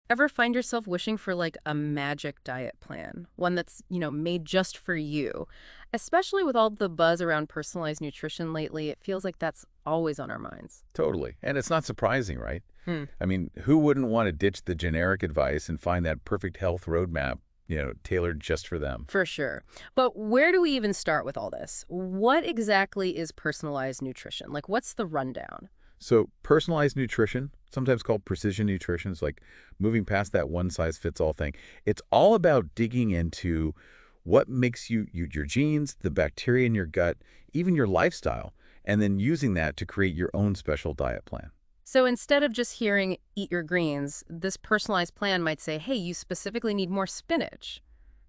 Ever find yourself wishing for like a magic diet plan, one that's, made just for you? Especially with all the buzz around personalized nutrition lately, it feels like that's always on our minds. Totally. And it's not surprising, right? Hmm. I mean, who wouldn't want to ditch the generic advice and find that perfect health roadmap, tailored just for them? For sure. But where do we even start with all this? What exactly is personalized nutrition? Like, what's the rundown? So, personalized nutrition, sometimes called precision nutrition, is like moving past that one-size-fits-all thing. It's all about digging into what makes your genes, the bacteria in your gut, even your lifestyle, and then using that to create your own special diet plan. So instead of just hearing eat your greens, this personalized plan might say, hey, you specifically need more spinach.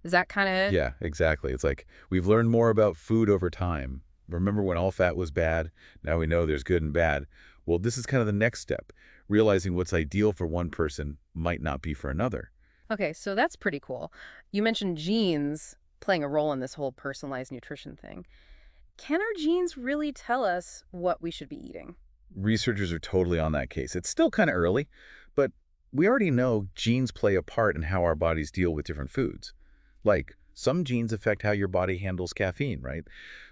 Is that kind of it? Yeah, exactly. It's like we've learned more about food over time. Remember when all fat was bad? Now we know there's good and bad. Well, this is kind of the next step. Realizing what's ideal for one person might not be for another. Okay, so that's pretty cool. You mentioned genes playing a role in this whole personalized nutrition thing. Can our genes really tell us what we should be eating? Researchers are totally on that case. It's still kind of early, but we already know genes play a part in how our bodies deal with different foods. Like, some genes affect how your body handles caffeine, right?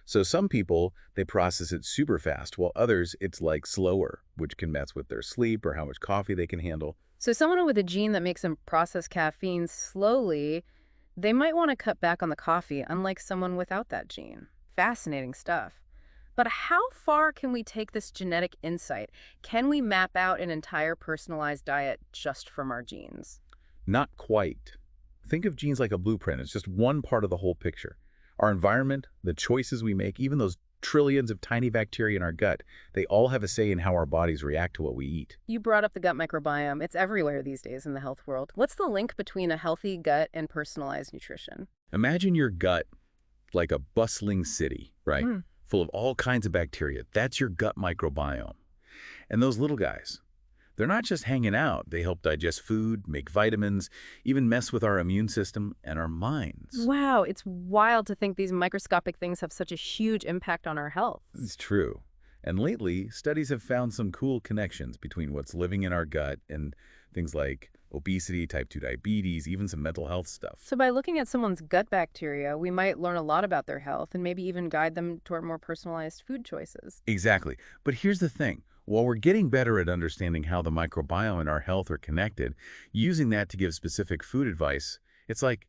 So some people, they process it super fast, while others, it's like slower, which can mess with their sleep or how much coffee they can handle. So someone with a gene that makes them process caffeine slowly, they might want to cut back on the coffee, unlike someone without that gene. Fascinating stuff. But how far can we take this genetic insight? Can we map out an entire personalized diet just from our genes? Not quite. Think of genes like a blueprint. It's just one part of the whole picture. Our environment, the choices we make, even those trillions of tiny bacteria in our gut, they all have a say in how our bodies react to what we eat. You brought up the gut microbiome. It's everywhere these days in the health world. What's the link between a healthy gut and personalized nutrition? Imagine your gut like a bustling city, right? Hmm. Full of all kinds of bacteria. That's your gut microbiome. And those little guys, they're not just hanging out. They help digest food, make vitamins, even mess with our immune system and our minds. Wow, it's wild to think these microscopic things have such a huge impact on our health. It's true. And lately, studies have found some cool connections between what's living in our gut and things like obesity, type 2 diabetes, even some mental health stuff. So by looking at someone's gut bacteria, we might learn a lot about their health and maybe even guide them toward more personalized food choices. Exactly. But here's the thing. While we're getting better at understanding how the microbiome and our health are connected, using that to give specific food advice, it's like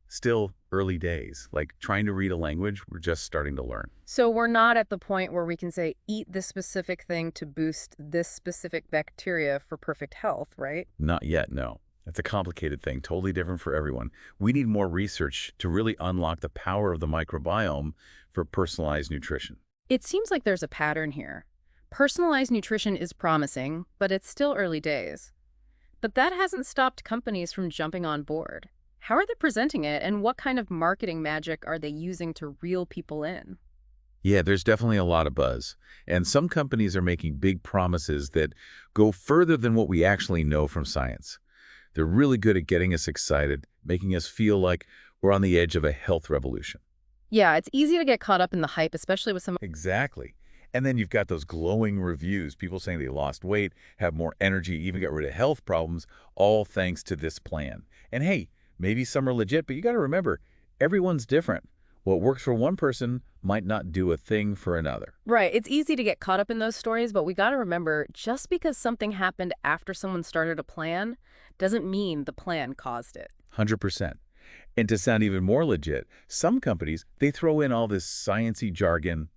still early days. Like trying to read a language we're just starting to learn. So we're not at the point where we can say, eat this specific thing to boost this specific bacteria for perfect health, right? Not yet, no. That's a complicated thing, totally different for everyone. We need more research to really unlock the power of the microbiome for personalized nutrition. It seems like there's a pattern here. Personalized nutrition is promising, but it's still early days. But that hasn't stopped companies from jumping on board. How are they presenting it, and what kind of marketing magic are they using to reel people in? Yeah, there's definitely a lot of buzz. And some companies are making big promises that go further than what we actually know from science. They're really good at getting us excited, making us feel like we're on the edge of a health revolution. Yeah, it's easy to get caught up in the hype, especially with some. Exactly. And then you've got those glowing reviews, people saying they lost weight, have more energy, even got rid of health problems, all thanks to this plan. And hey, maybe some are legit, but you got to remember, everyone's different. What works for one person might not do a thing for another. Right, it's easy to get caught up in those stories, but we got to remember just because something happened after someone started a plan doesn't mean the plan caused it. 100%. And to sound even more legit, some companies, they throw in all this sciencey jargon,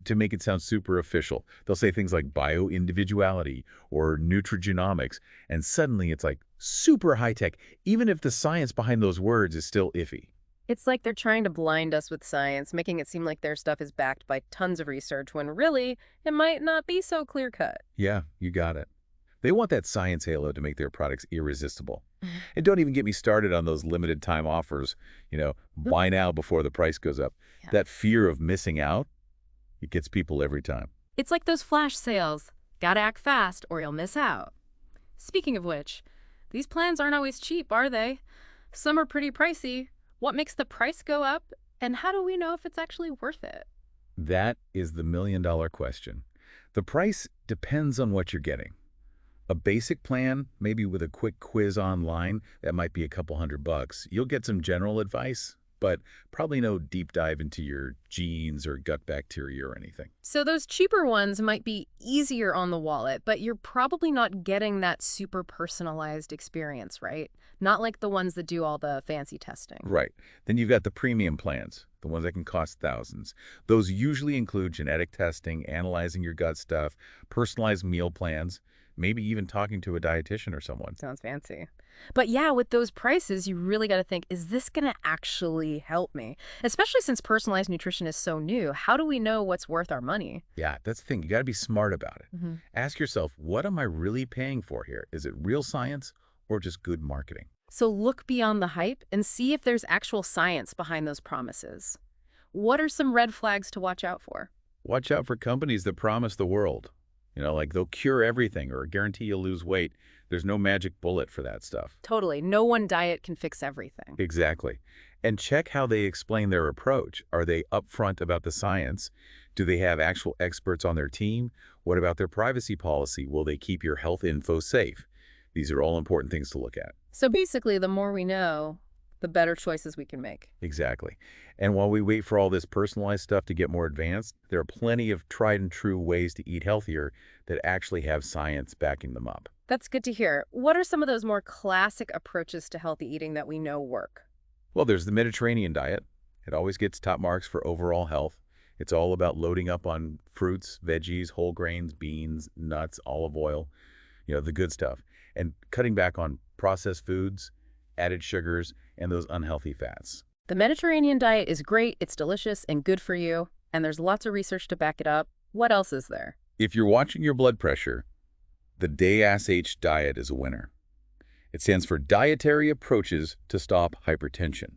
to make it sound super official. They'll say things like bioindividuality or nutrigenomics, and suddenly it's like super high-tech, even if the science behind those words is still iffy. It's like they're trying to blind us with science, making it seem like their stuff is backed by tons of research when really it might not be so clear cut. Yeah, you got it. They want that science halo to make their products irresistible. And don't even get me started on those limited time offers, buy now before the price goes up. Yeah. That fear of missing out, it gets people every time. It's like those flash sales. Gotta act fast or you'll miss out. Speaking of which, these plans aren't always cheap, are they? Some are pretty pricey. What makes the price go up? And how do we know if it's actually worth it? That is the million-dollar question. The price depends on what you're getting. A basic plan, maybe with a quick quiz online, that might be a couple $100. You'll get some general advice, but probably no deep dive into your genes or gut bacteria or anything. So those cheaper ones might be easier on the wallet, but you're probably not getting that super personalized experience, right? Not like the ones that do all the fancy testing. Right. Then you've got the premium plans, the ones that can cost thousands. Those usually include genetic testing, analyzing your gut stuff, personalized meal plans, maybe even talking to a dietitian or someone. Sounds fancy. But yeah, with those prices, you really got to think, is this going to actually help me? Especially since personalized nutrition is so new. How do we know what's worth our money? Yeah, that's the thing. You got to be smart about it. Hmm. Ask yourself, what am I really paying for here? Is it real science or just good marketing? So look beyond the hype and see if there's actual science behind those promises. What are some red flags to watch out for? Watch out for companies that promise the world. Like they'll cure everything or guarantee you'll lose weight. There's no magic bullet for that stuff. Totally. No one diet can fix everything. Exactly. And check how they explain their approach. Are they upfront about the science? Do they have actual experts on their team? What about their privacy policy? Will they keep your health info safe? These are all important things to look at. So basically, the more we know, the better choices we can make. Exactly. And while we wait for all this personalized stuff to get more advanced, there are plenty of tried and true ways to eat healthier that actually have science backing them up. That's good to hear. What are some of those more classic approaches to healthy eating that we know work? Well, there's the Mediterranean diet. It always gets top marks for overall health. It's all about loading up on fruits, veggies, whole grains, beans, nuts, olive oil, the good stuff, and cutting back on processed foods, added sugars, and those unhealthy fats. The Mediterranean diet is great, it's delicious and good for you, and there's lots of research to back it up. What else is there? If you're watching your blood pressure, the DASH diet is a winner. It stands for Dietary Approaches to Stop Hypertension.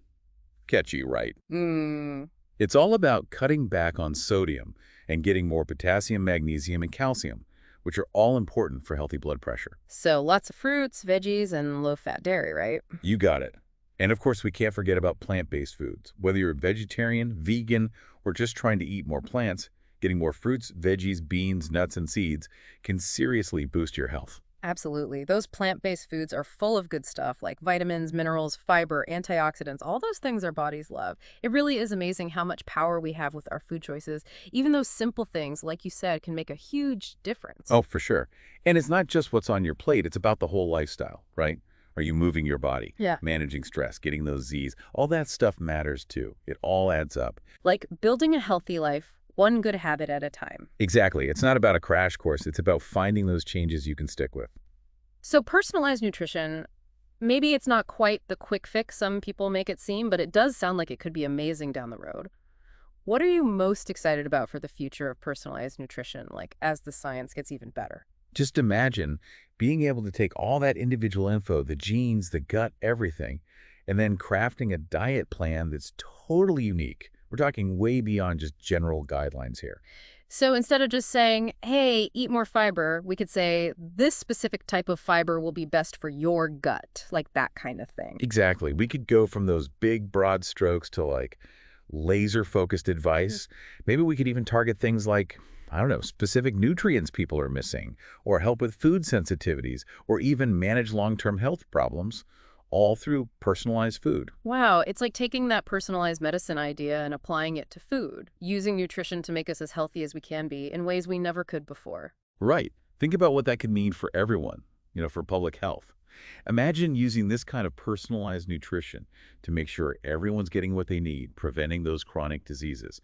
Catchy, right? Mmm. It's all about cutting back on sodium and getting more potassium, magnesium, and calcium, which are all important for healthy blood pressure. So lots of fruits, veggies, and low-fat dairy, right? You got it. And of course, we can't forget about plant-based foods. Whether you're a vegetarian, vegan, or just trying to eat more plants, getting more fruits, veggies, beans, nuts, and seeds can seriously boost your health. Absolutely. Those plant-based foods are full of good stuff like vitamins, minerals, fiber, antioxidants, all those things our bodies love. It really is amazing how much power we have with our food choices. Even those simple things, like you said, can make a huge difference. Oh, for sure. And it's not just what's on your plate. It's about the whole lifestyle, right? Are you moving your body, Yeah. managing stress, getting those Z's? All that stuff matters too. It all adds up. Like building a healthy life, one good habit at a time. Exactly. It's not about a crash course. It's about finding those changes you can stick with. So personalized nutrition, maybe it's not quite the quick fix some people make it seem, but it does sound like it could be amazing down the road. What are you most excited about for the future of personalized nutrition, like as the science gets even better? Just imagine being able to take all that individual info, the genes, the gut, everything, and then crafting a diet plan that's totally unique. We're talking way beyond just general guidelines here. So instead of just saying, hey, eat more fiber, we could say this specific type of fiber will be best for your gut, like that kind of thing. Exactly. We could go from those big, broad strokes to like laser-focused advice. Maybe we could even target things like, I don't know, specific nutrients people are missing, or help with food sensitivities, or even manage long-term health problems, all through personalized food. Wow, it's like taking that personalized medicine idea and applying it to food, using nutrition to make us as healthy as we can be in ways we never could before. Right. Think about what that could mean for everyone, for public health. Imagine using this kind of personalized nutrition to make sure everyone's getting what they need, preventing those chronic diseases.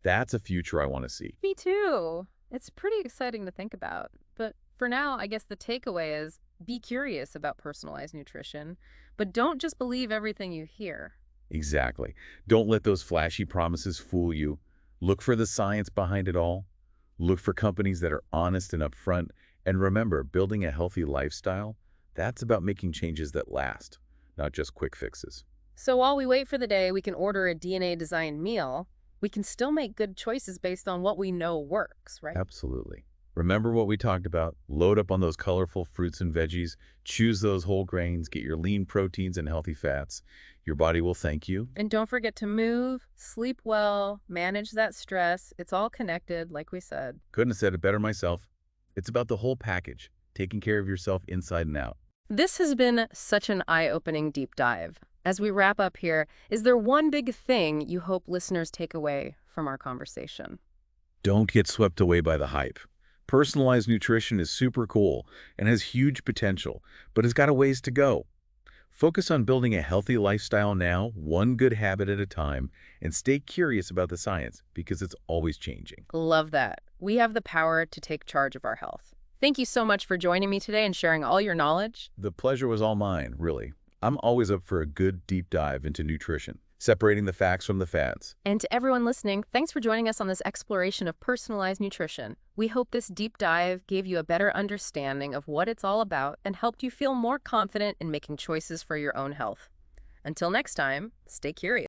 That's a future I want to see. Me too. It's pretty exciting to think about. But for now, I guess the takeaway is be curious about personalized nutrition, but don't just believe everything you hear. Exactly. Don't let those flashy promises fool you. Look for the science behind it all. Look for companies that are honest and upfront. And remember, building a healthy lifestyle, that's about making changes that last, not just quick fixes. So while we wait for the day we can order a DNA-designed meal, we can still make good choices based on what we know works, right? Absolutely. Remember what we talked about? Load up on those colorful fruits and veggies. Choose those whole grains. Get your lean proteins and healthy fats. Your body will thank you. And don't forget to move, sleep well, manage that stress. It's all connected, like we said. Couldn't have said it better myself. It's about the whole package. taking care of yourself inside and out. This has been such an eye-opening deep dive. As we wrap up here, is there one big thing you hope listeners take away from our conversation? Don't get swept away by the hype. Personalized nutrition is super cool and has huge potential, but it's got a ways to go. Focus on building a healthy lifestyle now, one good habit at a time, and stay curious about the science because it's always changing. Love that. We have the power to take charge of our health. Thank you so much for joining me today and sharing all your knowledge. The pleasure was all mine, really. I'm always up for a good deep dive into nutrition, separating the facts from the fads. And to everyone listening, thanks for joining us on this exploration of personalized nutrition. We hope this deep dive gave you a better understanding of what it's all about and helped you feel more confident in making choices for your own health. Until next time, stay curious.